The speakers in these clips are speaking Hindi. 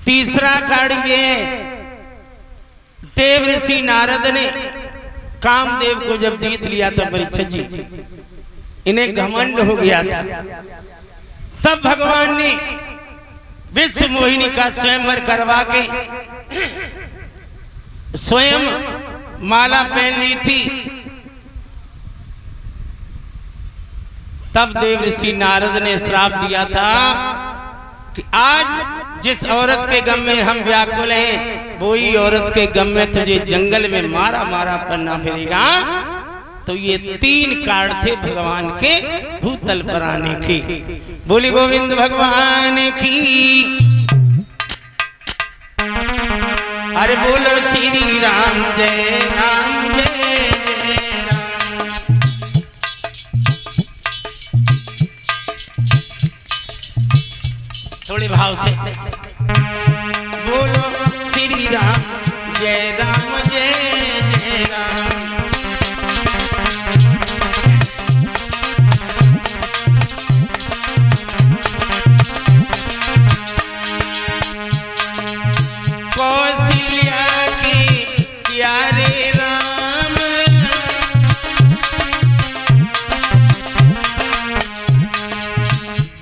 तीसरा कार्य ये देव ऋषि नारद ने कामदेव को जब जीत लिया था परीक्षित जी, इन्हें घमंड हो गया था। तब भगवान ने विश्व मोहिनी का स्वयंवर करवा के स्वयं माला पहन ली थी। तब देव ऋषि नारद ने श्राप दिया था कि आज जिस औरत के गम में हम व्याकुल हैं, वही औरत के गम में तुझे जंगल में मारा मारा पन्ना फिरेगा। तो ये 3 कार्ड थे भगवान के भूतल पर आने की। बोली गोविंद भगवान की। अरे बोलो श्री राम जय राम जय जय राम। थोड़े भाव से बोलो श्री राम जय राम जय जय राम। कौशल्या के प्यारे राम,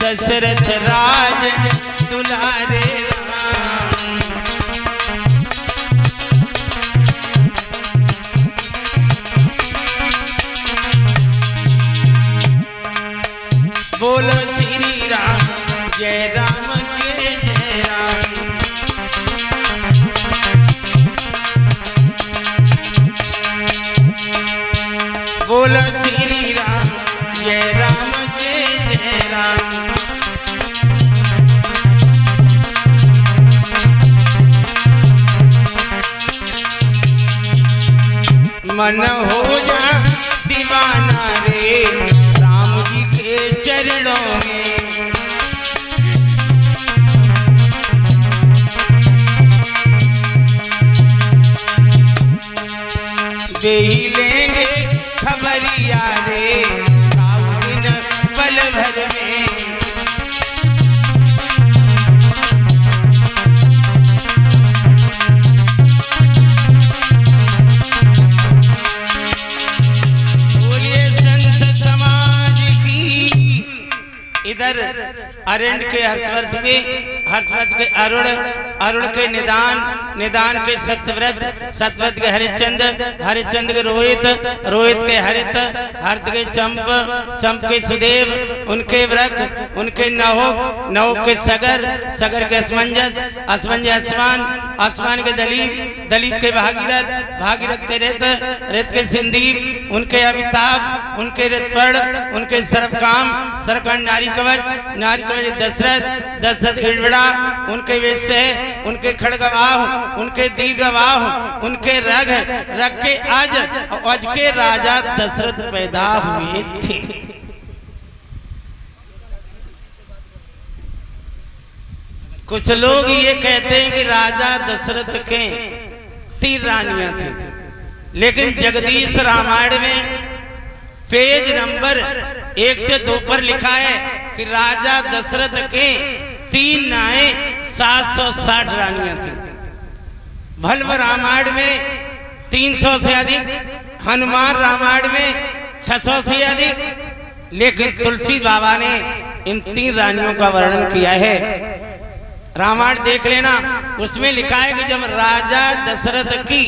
दशरथ राज दुलारे राम। बोलो श्री राम जय राम जय जय राम। बोलो श्री राम जय राम जय जय राम। मन हो जा दीवाना रे राम जी के चरणों में। दे ही लेंगे खबरिया रे दिन पल भर में। इधर अरण्य के हर्षवर्ष के अरुण के निदान के सत्यव्रत के हरिश्चंद्र के रोहित के हरित के चंप के सुदेव, उनके वृक, उनके नहोक के सगर के असमंजस आसमान के दलीप के भागीरथ के रेत के सिंदीप, उनके अमिताभ, उनके ऋतपर्ण, उनके सरकाम नारी कवच दशरथ इड़बड़ा, उनके वेश्य, उनके खड़गवाह, उनके दीर्घवाह, उनके रग के अज के राजा दशरथ पैदा हुए थे। कुछ लोग ये कहते हैं कि राजा दशरथ के 3 रानियां थी, लेकिन जगदीश रामायण में पेज नंबर 1 से 2 पर लिखा है कि राजा दशरथ के 3 नाएं 760 रानियां थी। भल्व रामायण में 300 से अधिक, हनुमान रामायण में 600 से अधिक, लेकिन तुलसी बाबा ने इन 3 रानियों का वर्णन किया है। रामायण देख लेना, उसमें लिखा है कि जब राजा दशरथ की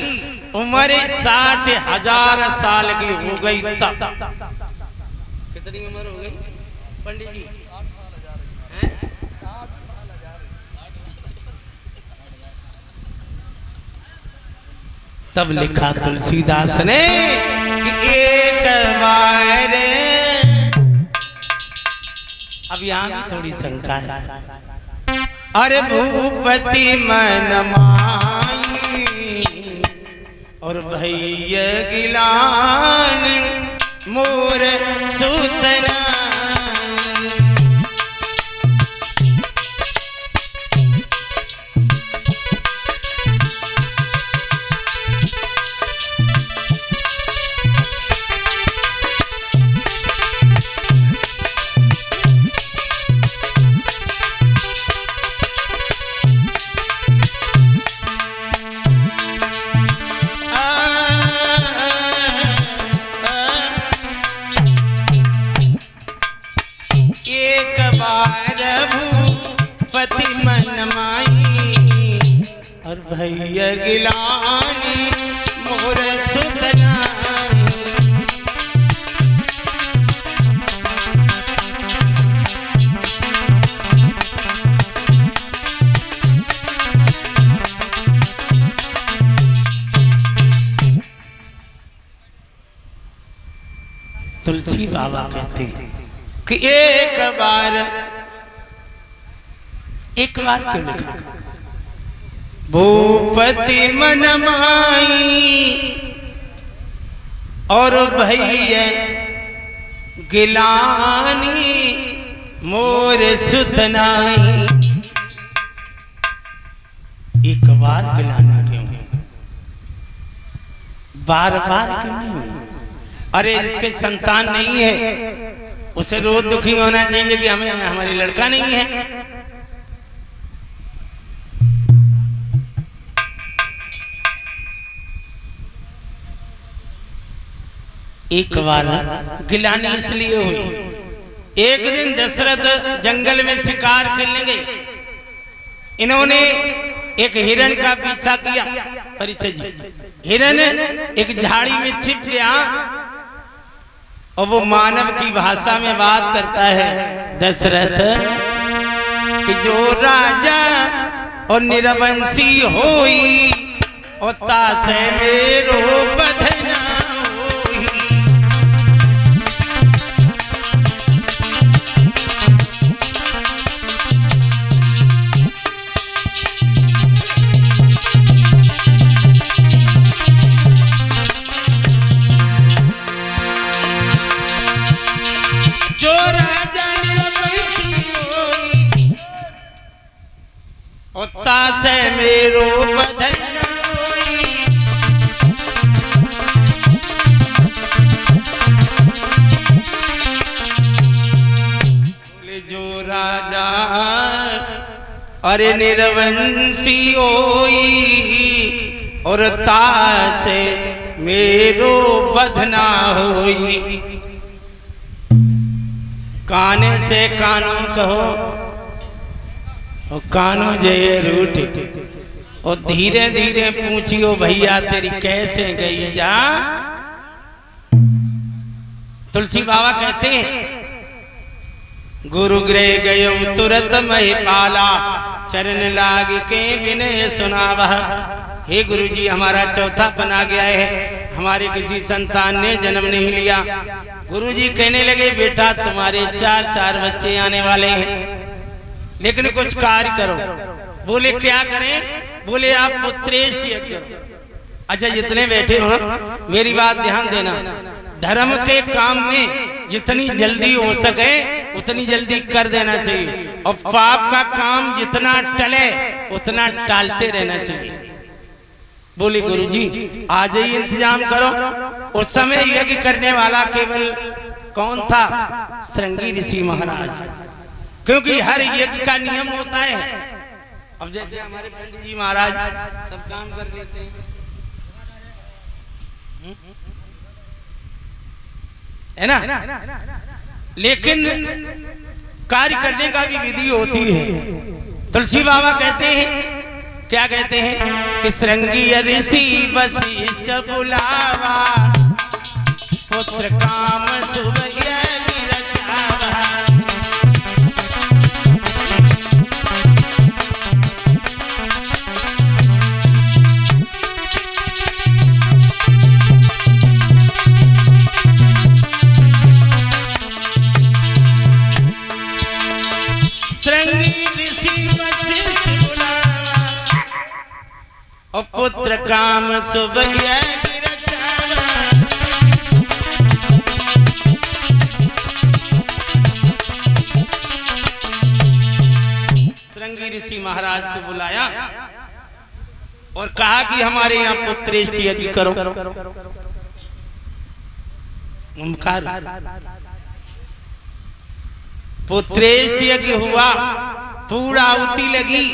उम्र 60,000 साल की हो गई तब। कितनी उम्र हो गई पंडित जी? तब लिखा तुलसीदास ने कि एक बार, अब यहाँ भी थोड़ी शंका है। अरे भूपति मन माई और भैया गिलान मोर सूतना। गिलानी मोर सुतनाई। तुलसी बाबा कहते हैं कि एक बार क्यों लिखा, भूपति मन माई और भैया गिलानी मोर सुतनाई। एक बार गिलाना क्यों है, बार बार क्यों नहीं? अरे जिसके संतान नहीं है उसे रोज दुखी होना चाहिए कि हमें हमारी लड़का नहीं है। एक बार गिलानी इसलिए हुई, एक दिन दशरथ जंगल में शिकार खेलने गए। इन्होंने एक हिरन का पीछा किया। परिचय जी, हिरन एक झाड़ी में छिप गया और वो मानव की भाषा में बात करता है, दशरथ कि जो राजा और निरवंशी होई और तासे मेरो बधना होई। जो राजा निरवंशी होई और तासे मेरो बधना होई। जो राजा अरे निरवंशी होई और तासे मेरो बधना होई। काने से कानू कहो और कानो जय रूठ और धीरे धीरे पूछियो भैया तेरी कैसे गई जा। तुलसी बाबा कहते हैं गुरु गृह गयो तुरंत मही पाला चरण लाग के विनय सुनावा। हे गुरु जी, हमारा चौथा बना गया है, हमारे किसी संतान ने जन्म नहीं लिया। गुरु जी कहने लगे बेटा तुम्हारे चार बच्चे आने वाले हैं, लेकिन कुछ कार्य करो। बोले क्या करें? बोले आप पुत्रेष्ट यज्ञ करो। अच्छा जितने बैठे हो मेरी बात ध्यान देना, धर्म के काम में जितनी जल्दी हो सके उतनी जल्दी कर देना चाहिए और पाप का काम जितना टले उतना टालते रहना चाहिए। बोले गुरुजी आज ही इंतजाम करो। उस समय यज्ञ करने वाला केवल कौन था? श्रृंगी ऋषि महाराज, क्योंकि हर यज्ञ का नियम होता है। अब जैसे हमारे पंडित जी महाराज सब काम कर लेते हैं, है ना, लेकिन कार्य करने का भी विधि होती है। तुलसी बाबा कहते हैं, क्या कहते हैं कि श्रृंगी ऋषि वशिष्ठ बुलावा पुत्र काम शुभ यज्ञ रचावा। और पुत्र काम शुभ यज्ञ रचावा। श्रृंगी ऋषि महाराज को बुलाया और कहा कि हमारे यहाँ पुत्रेष्ट यज्ञ करो। ओंकार पुत्रेष्ट यज्ञ हुआ, पूरा आहुति लगी,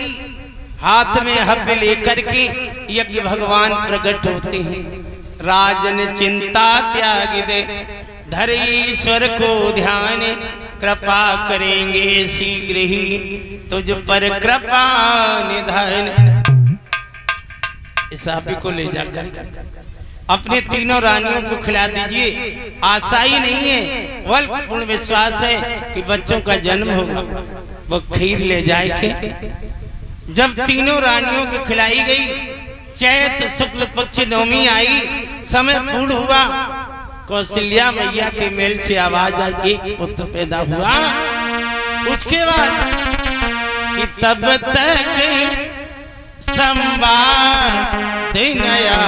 हाथ में हव्य लेकर के यज्ञ भगवान प्रकट होते हैं। राजन चिंता त्याग दे धर ईश्वर को ध्यान, कृपा करेंगे शीघ्र ही तुझ पर कृपा निधान। इस आप को ले जाकर अपने तीनों रानियों को खिला दीजिए। आशा ही नहीं है, बल्कि पूर्ण विश्वास है कि बच्चों का जन्म होगा। वो खीर ले जाए के जब तीनों रानियों को खिलाई गई, चैत शुक्ल पक्ष नवमी आई, समय पूर्ण हुआ, कौशल्या मैया के मेल से आवाज आई, एक पुत्र पैदा हुआ। उसके बाद कि तब तक संवाद नया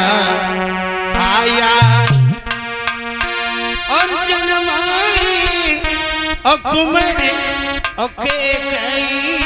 आया और जन्माई और कुमार ओके कई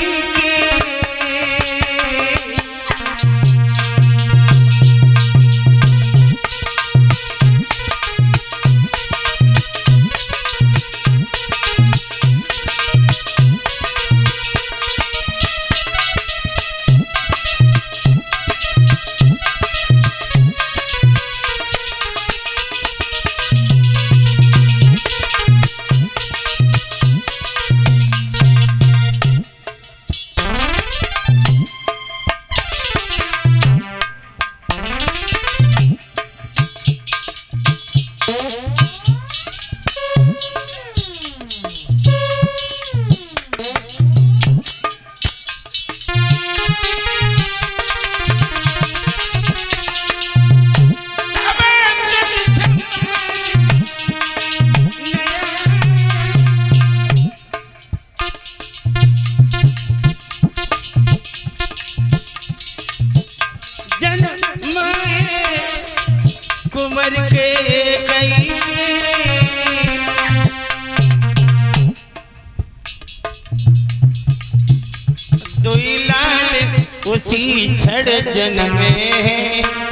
कुंवर के कई दुई लाल उसी छड़ जन्मे